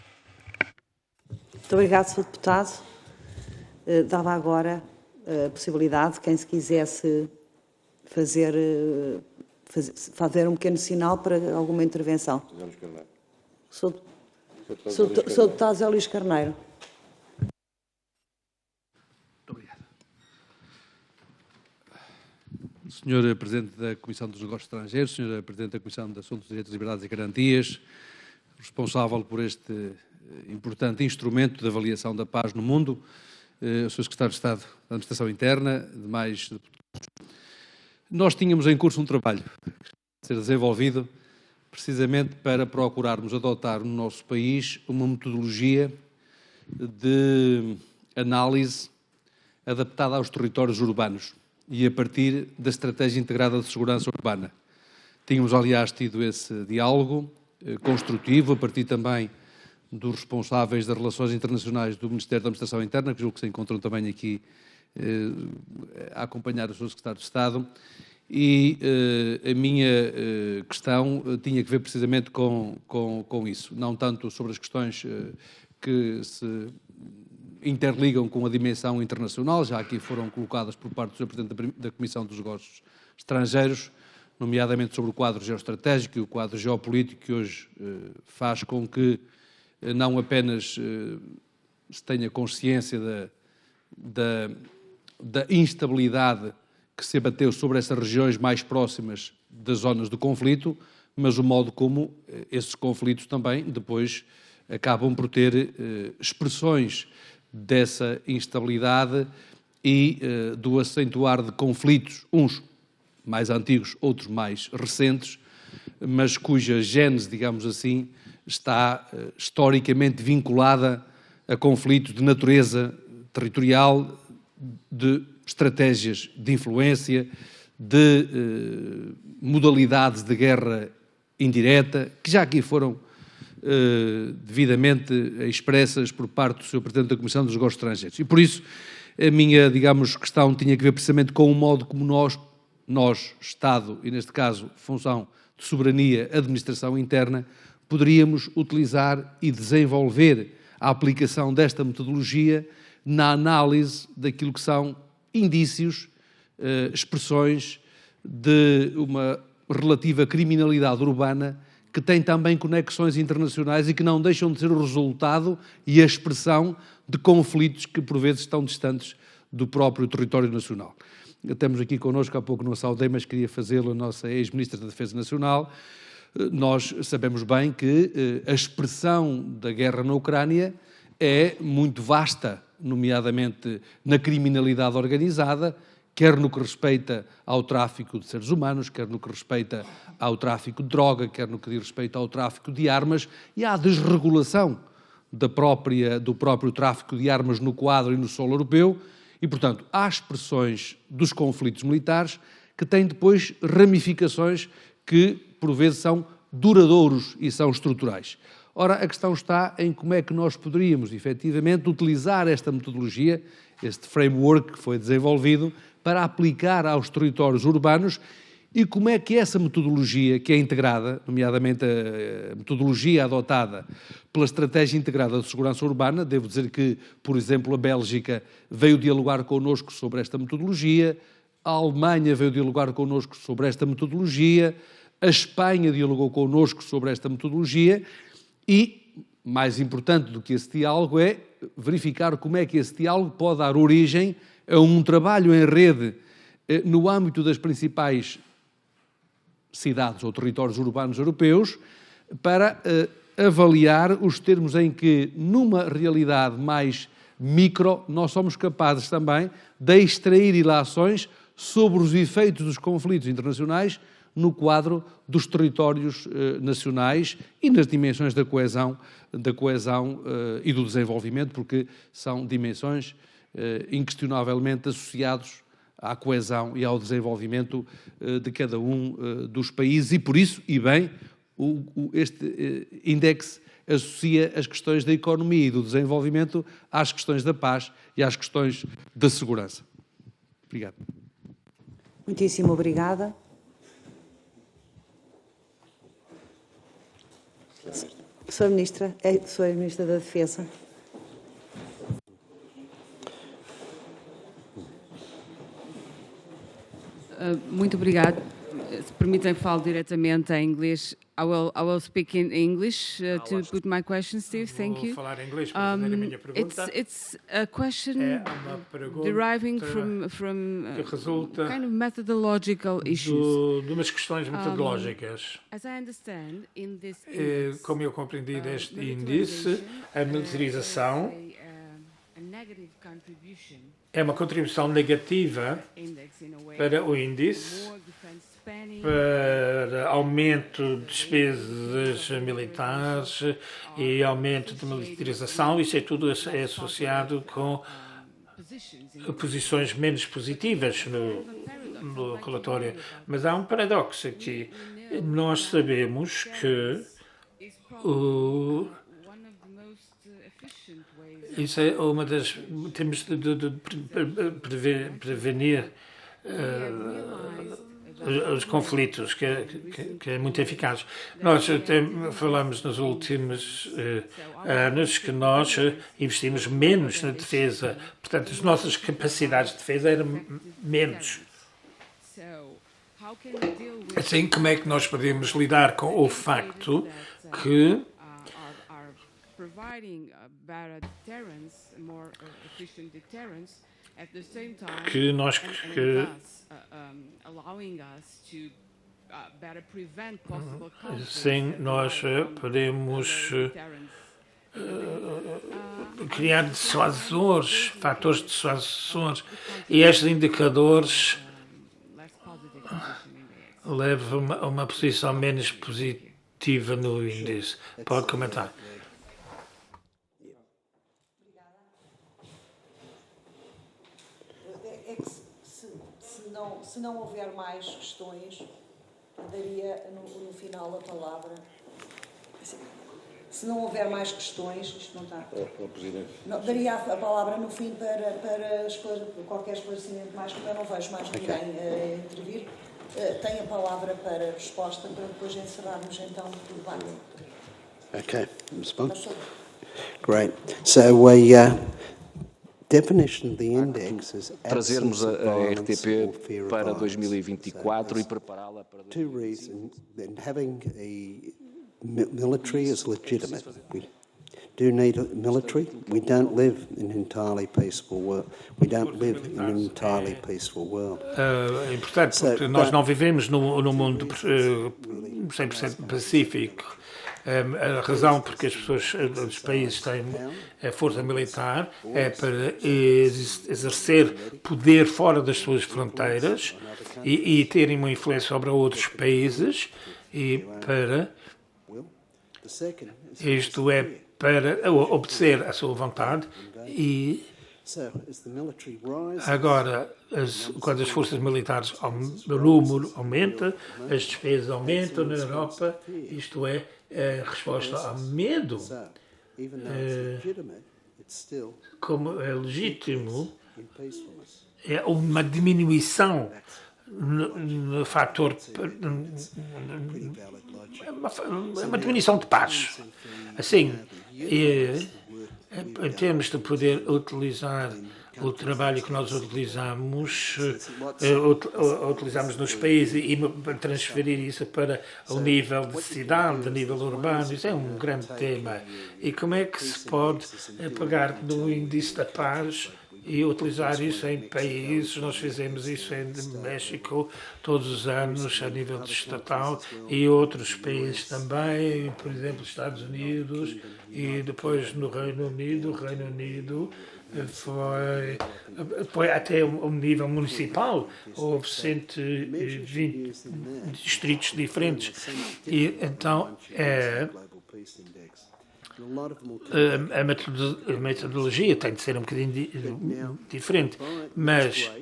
Muito obrigado, Sr. Deputado. Dava agora a possibilidade, quem se quisesse fazer um pequeno sinal para alguma intervenção. Sr. Deputado Zé Luís Carneiro. Muito obrigado. Senhor Presidente da Comissão dos Negócios Estrangeiros, Senhor Presidente da Comissão de Assuntos, Direitos, Liberdades e Garantias, responsável por este importante instrumento de avaliação da paz no mundo, o Sr. Secretário de Estado da Administração Interna, demais deputados. Nós tínhamos em curso um trabalho a ser desenvolvido precisamente para procurarmos adotar no nosso país uma metodologia de análise adaptada aos territórios urbanos e a partir da Estratégia Integrada de Segurança Urbana. Tínhamos, aliás, tido esse diálogo construtivo, a partir também dos responsáveis das relações internacionais do Ministério da Administração Interna, que julgo que se encontram também aqui a acompanhar o Sr. Secretário de Estado, e a minha questão tinha que ver precisamente com isso, não tanto sobre as questões que se interligam com a dimensão internacional, já aqui foram colocadas por parte do Sr. Presidente da Comissão dos Negócios Estrangeiros, nomeadamente sobre o quadro geoestratégico e o quadro geopolítico, que hoje faz com que não apenas se tenha consciência da instabilidade que se abateu sobre essas regiões mais próximas das zonas de conflito, mas o modo como esses conflitos também depois acabam por ter expressões dessa instabilidade e do acentuar de conflitos, uns mais antigos, outros mais recentes, mas cuja gênese, digamos assim, está historicamente vinculada a conflitos de natureza territorial, de estratégias de influência, de modalidades de guerra indireta, que já aqui foram devidamente expressas por parte do Sr. Presidente da Comissão dos Negócios Estrangeiros. E por isso a minha, digamos, questão tinha que ver precisamente com o modo como nós, Estado, e neste caso, função de soberania, administração interna, poderíamos utilizar e desenvolver a aplicação desta metodologia na análise daquilo que são indícios, expressões de uma relativa criminalidade urbana que tem também conexões internacionais e que não deixam de ser o resultado e a expressão de conflitos que por vezes estão distantes do próprio território nacional. Temos aqui connosco, há pouco não saudei, mas queria fazê-lo, a nossa ex-Ministra da Defesa Nacional. Nós sabemos bem que a expressão da guerra na Ucrânia é muito vasta, nomeadamente na criminalidade organizada, quer no que respeita ao tráfico de seres humanos, quer no que respeita ao tráfico de droga, quer no que diz respeito ao tráfico de armas e à desregulação do próprio tráfico de armas no quadro e no solo europeu, e, portanto, há expressões dos conflitos militares que têm depois ramificações que, por vezes, são duradouros e são estruturais. Ora, a questão está em como é que nós poderíamos, efetivamente, utilizar esta metodologia, este framework que foi desenvolvido, para aplicar aos territórios urbanos e como é que essa metodologia, que é integrada, nomeadamente a metodologia adotada pela Estratégia Integrada de Segurança Urbana, devo dizer que, por exemplo, a Bélgica veio dialogar connosco sobre esta metodologia, a Alemanha veio dialogar connosco sobre esta metodologia, a Espanha dialogou connosco sobre esta metodologia e, mais importante do que esse diálogo, é verificar como é que esse diálogo pode dar origem a um trabalho em rede no âmbito das principais cidades ou territórios urbanos europeus para avaliar os termos em que, numa realidade mais micro, nós somos capazes também de extrair ilações sobre os efeitos dos conflitos internacionais no quadro dos territórios nacionais e nas dimensões da coesão e do desenvolvimento, porque são dimensões inquestionavelmente associados à coesão e ao desenvolvimento de cada um dos países e, por isso, e bem, este índice associa as questões da economia e do desenvolvimento às questões da paz e às questões da segurança. Obrigado. Muitíssimo obrigada. Sra. Ministra da Defesa. Muito obrigado. Se permitem, falo diretamente em inglês. I will speak in English to put my questions, Steve. Thank you. Vou falar inglês para fazer a minha pergunta. It's a question uma pergunta deriving from que resulta kind of methodological issues. de umas questões metodológicas. As I understand, in this Como eu compreendi deste índice, a militarização a negative contribution é uma contribuição negativa index in a way, para o índice, more defense spending, para aumento de despesas militares e aumento de militarização. Isso é tudo associado com posições menos positivas no relatório. Mas há um paradoxo aqui. Nós sabemos que isso é uma das... Temos de prevenir os conflitos, que é muito eficaz. Nós falamos nos últimos anos que nós investimos menos na defesa, portanto, as nossas capacidades de defesa eram menos. Assim, como é que nós podemos lidar com o facto que nós sim, nós podemos criar dissuasores, fatores dissuasores, e estes indicadores levam a uma posição menos positiva no índice. Pode comentar. Se não houver mais questões, daria no final a palavra. Se não houver mais questões, isto não está. Não, daria a palavra no fim para qualquer esclarecimento mais, como eu não vejo mais ninguém intervir. Tem a palavra para resposta, para depois encerrarmos então o debate. Okay, respond. Great. So a definition of the index is trazermos a RTP para 2024 e prepará-la para 2025. Two reasons. Then having a military is legitimate. We do need a military. We don't live in an entirely peaceful world. We don't live in an entirely peaceful world. É importante, porque nós não vivemos no mundo 100% pacífico. A razão porque os países têm a força militar é para exercer poder fora das suas fronteiras e terem uma influência sobre outros países e para isto é para obedecer à sua vontade e agora, quando as forças militares, o número aumenta, as despesas aumentam na Europa, isto é, a resposta ao medo, como é legítimo, é uma diminuição no fator, uma diminuição de paz. Assim, em termos de poder utilizar o trabalho que nós utilizamos nos países e transferir isso para o nível de cidade, nível urbano, isso é um grande tema. E como é que se pode pegar no índice da paz e utilizar isso em países? Nós fizemos isso em México todos os anos a nível estatal e outros países também, por exemplo, Estados Unidos e depois no Reino Unido. O Reino Unido foi até um nível municipal, houve 120 distritos diferentes. E então a metodologia tem de ser um bocadinho diferente, mas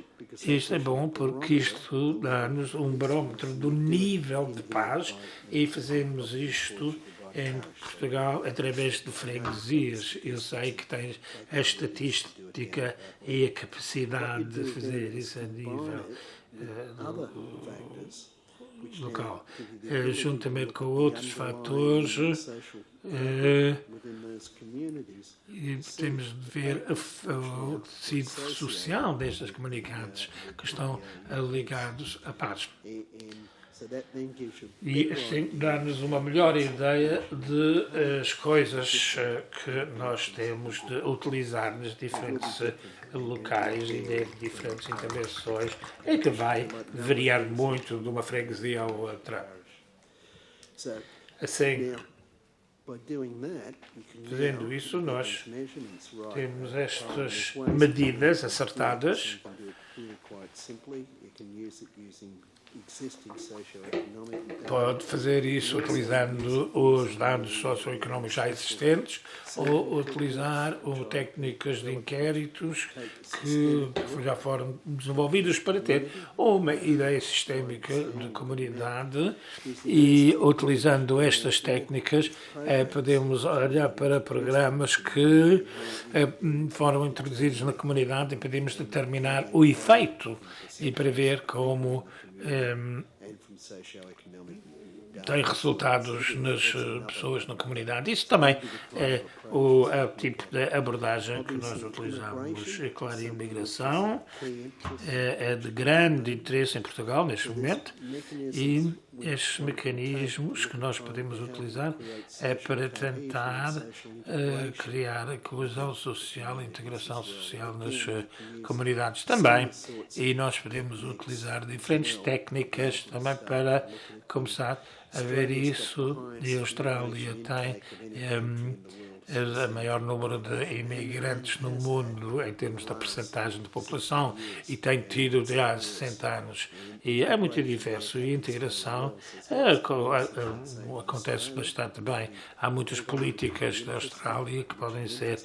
isto é bom porque isto dá-nos um barómetro do nível de paz e fazemos isto em Portugal através de freguesias. Eu sei que tens a estatística e a capacidade de fazer isso a nível local, juntamente com outros fatores, e temos de ver o tecido social destas comunidades que estão ligados à paz. E assim dá-nos uma melhor ideia de as coisas que nós temos de utilizar nos diferentes locais e de diferentes intervenções, é que vai variar muito de uma freguesia a outra. Assim, fazendo isso, nós temos estas medidas acertadas. Pode fazer isso utilizando os dados socioeconómicos já existentes ou utilizar técnicas de inquéritos que já foram desenvolvidos para ter uma ideia sistémica de comunidade, e utilizando estas técnicas podemos olhar para programas que foram introduzidos na comunidade e podemos determinar o efeito e prever como tem resultados nas pessoas na comunidade. Isso também é o tipo de abordagem que nós utilizamos. É claro, a imigração é de grande interesse em Portugal neste momento, e estes mecanismos que nós podemos utilizar é para tentar criar a coesão social, a integração social nas comunidades também, e nós podemos utilizar diferentes técnicas também para começar a ver isso. E a Austrália tem o maior número de imigrantes no mundo em termos da percentagem de população e tem tido já há 60 anos. E é muito diverso, e a integração acontece bastante bem. Há muitas políticas da Austrália que podem ser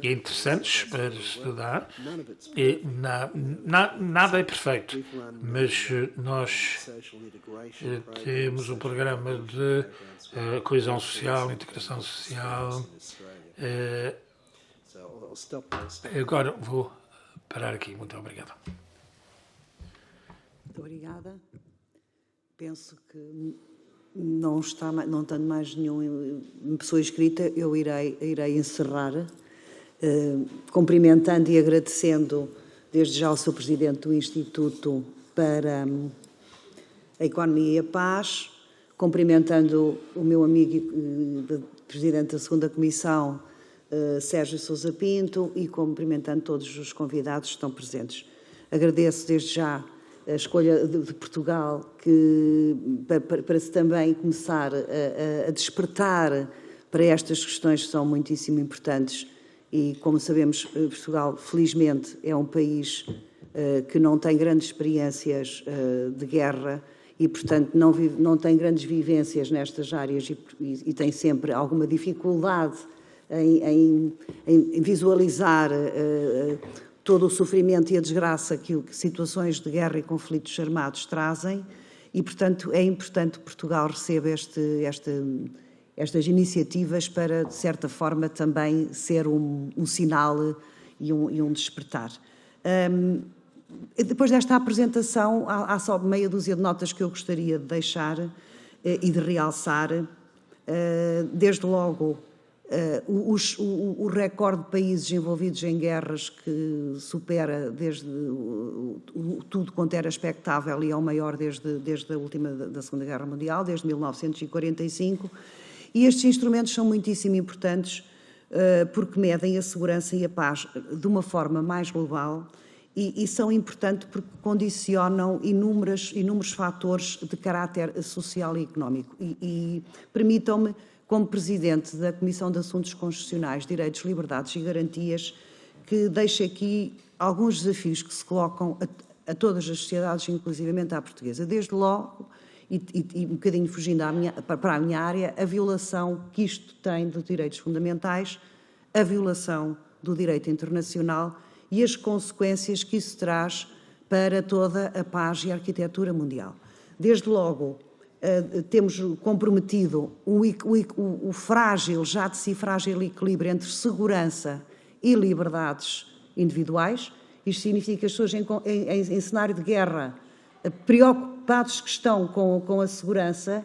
interessantes para estudar, e nada é perfeito, mas nós temos um programa de coesão social, integração social. Agora vou parar aqui. Muito obrigado. Muito obrigada. Penso que não tendo mais nenhuma pessoa inscrita, eu irei encerrar, cumprimentando e agradecendo desde já ao Sr. Presidente do Instituto para a Economia e a Paz, cumprimentando o meu amigo e Presidente da 2ª Comissão, Sérgio Sousa Pinto, e cumprimentando todos os convidados que estão presentes. Agradeço desde já a escolha de Portugal, para se também começar a despertar para estas questões que são muitíssimo importantes, e, como sabemos, Portugal, felizmente, é um país que não tem grandes experiências de guerra e, portanto, não tem grandes vivências nestas áreas, e tem sempre alguma dificuldade em visualizar todo o sofrimento e a desgraça que situações de guerra e conflitos armados trazem e, portanto, é importante que Portugal receba estas iniciativas para, de certa forma, também ser um sinal e um despertar. Depois desta apresentação, há só meia dúzia de notas que eu gostaria de deixar e de realçar. Desde logo, o recorde de países envolvidos em guerras que supera desde tudo quanto era expectável e é o maior desde a última da Segunda Guerra Mundial, desde 1945. E estes instrumentos são muitíssimo importantes porque medem a segurança e a paz de uma forma mais global e são importantes porque condicionam inúmeros fatores de caráter social e económico. E permitam-me, como Presidente da Comissão de Assuntos Constitucionais, Direitos, Liberdades e Garantias, que deixe aqui alguns desafios que se colocam a todas as sociedades, inclusivamente à portuguesa. Desde logo, e um bocadinho fugindo para a minha área, a violação que isto tem dos direitos fundamentais, a violação do direito internacional e as consequências que isso traz para toda a paz e a arquitetura mundial. Desde logo, temos comprometido o frágil, já de si frágil equilíbrio entre segurança e liberdades individuais. Isto significa que as pessoas em cenário de guerra, preocupados que estão com a segurança,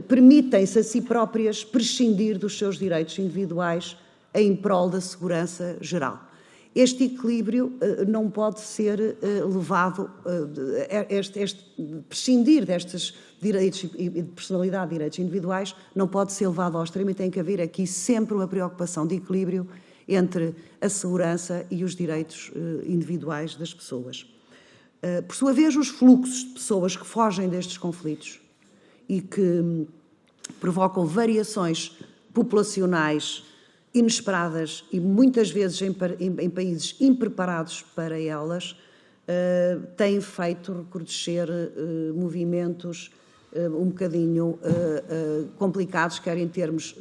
permitem-se a si próprias prescindir dos seus direitos individuais em prol da segurança geral. Este equilíbrio não pode ser levado, prescindir destes direitos e de personalidade de direitos individuais não pode ser levado ao extremo e tem que haver aqui sempre uma preocupação de equilíbrio entre a segurança e os direitos individuais das pessoas. Por sua vez, os fluxos de pessoas que fogem destes conflitos e que provocam variações populacionais inesperadas e muitas vezes em países impreparados para elas, têm feito recrudescer movimentos um bocadinho complicados, quer em termos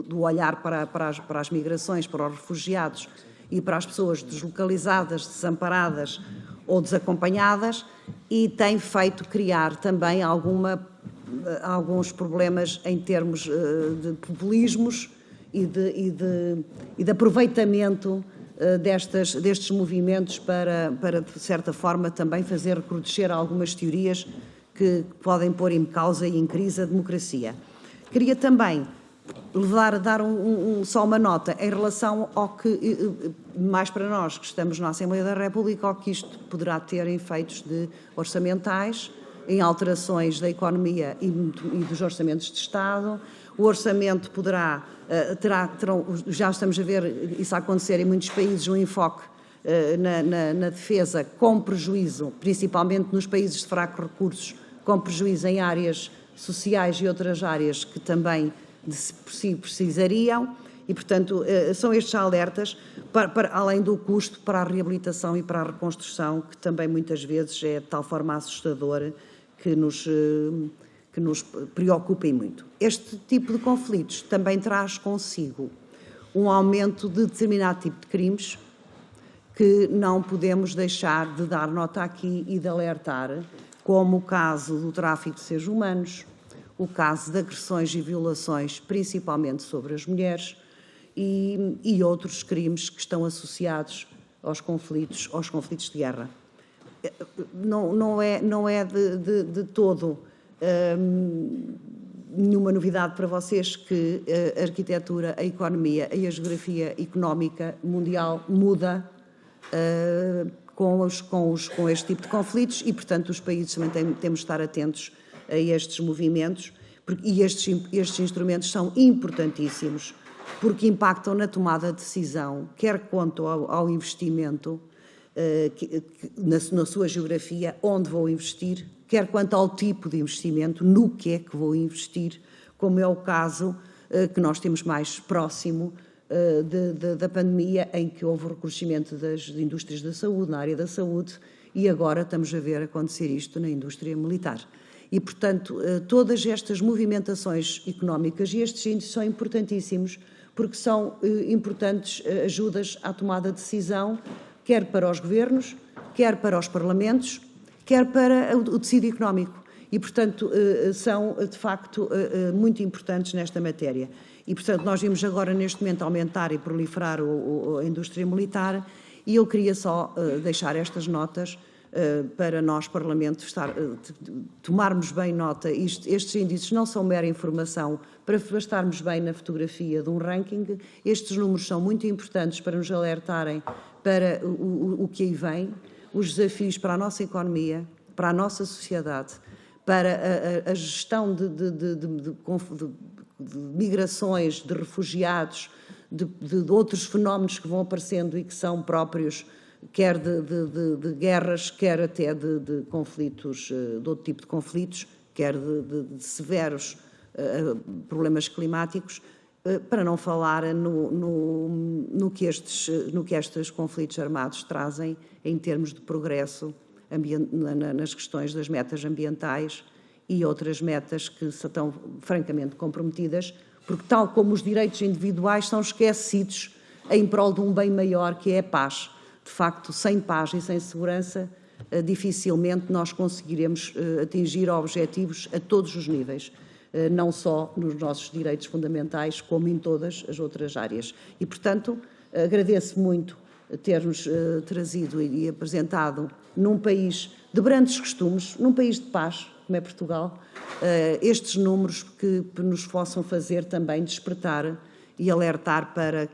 do olhar para as migrações, para os refugiados e para as pessoas deslocalizadas, desamparadas ou desacompanhadas, e tem feito criar também alguns problemas em termos de populismos e de aproveitamento destes movimentos para, de certa forma, também fazer recrudescer algumas teorias que podem pôr em causa e em crise a democracia. Queria também dar só uma nota em relação ao que, mais para nós que estamos na Assembleia da República, ao que isto poderá ter em efeitos orçamentais, em alterações da economia e dos orçamentos de Estado. O orçamento já estamos a ver isso acontecer em muitos países, um enfoque na defesa com prejuízo, principalmente nos países de fracos recursos, com prejuízo em áreas sociais e outras áreas que também de si precisariam e, portanto, são estes alertas, além do custo para a reabilitação e para a reconstrução, que também muitas vezes é de tal forma assustador que nos preocupem muito. Este tipo de conflitos também traz consigo um aumento de determinado tipo de crimes que não podemos deixar de dar nota aqui e de alertar, como o caso do tráfico de seres humanos, o caso de agressões e violações, principalmente sobre as mulheres, e outros crimes que estão associados aos conflitos de guerra. Não é de todo nenhuma novidade para vocês que a arquitetura, a economia e a geografia económica mundial muda com este tipo de conflitos e, portanto, os países também temos de estar atentos a estes movimentos e estes instrumentos são importantíssimos porque impactam na decisão, quer quanto ao investimento, na sua geografia, onde vou investir, quer quanto ao tipo de investimento, no que é que vou investir, como é o caso que nós temos mais próximo da pandemia, em que houve o recrudescimento das indústrias da saúde, na área da saúde, e agora estamos a ver acontecer isto na indústria militar. E, portanto, todas estas movimentações económicas e estes índices são importantíssimos, porque são importantes ajudas à tomada de decisão, quer para os governos, quer para os parlamentos, quer para o tecido económico. E, portanto, são, de facto, muito importantes nesta matéria. E, portanto, nós vimos agora, neste momento, aumentar e proliferar a indústria militar, e eu queria só deixar estas notas para nós, Parlamento, tomarmos bem nota. Estes índices não são mera informação para estarmos bem na fotografia de um ranking. Estes números são muito importantes para nos alertarem para o que aí vem, os desafios para a nossa economia, para a nossa sociedade, para a gestão de migrações, de refugiados, de outros fenómenos que vão aparecendo e que são próprios, quer de guerras, quer até de conflitos, de outro tipo de conflitos, quer de severos problemas climáticos, para não falar no que estes conflitos armados trazem em termos de progresso nas questões das metas ambientais e outras metas que estão francamente comprometidas, porque tal como os direitos individuais são esquecidos em prol de um bem maior que é a paz. De facto, sem paz e sem segurança, dificilmente nós conseguiremos atingir objetivos a todos os níveis, não só nos nossos direitos fundamentais, como em todas as outras áreas. E, portanto, agradeço muito ter-nos trazido e apresentado num país de grandes costumes, num país de paz, como é Portugal, estes números que nos possam fazer também despertar e alertar para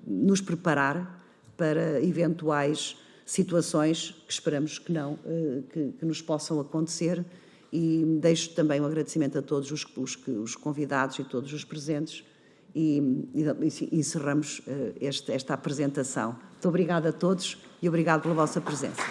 nos preparar para eventuais situações que esperamos que não, que nos possam acontecer. E deixo também um agradecimento a todos os convidados e todos os presentes e encerramos esta apresentação. Muito obrigada a todos e obrigado pela vossa presença.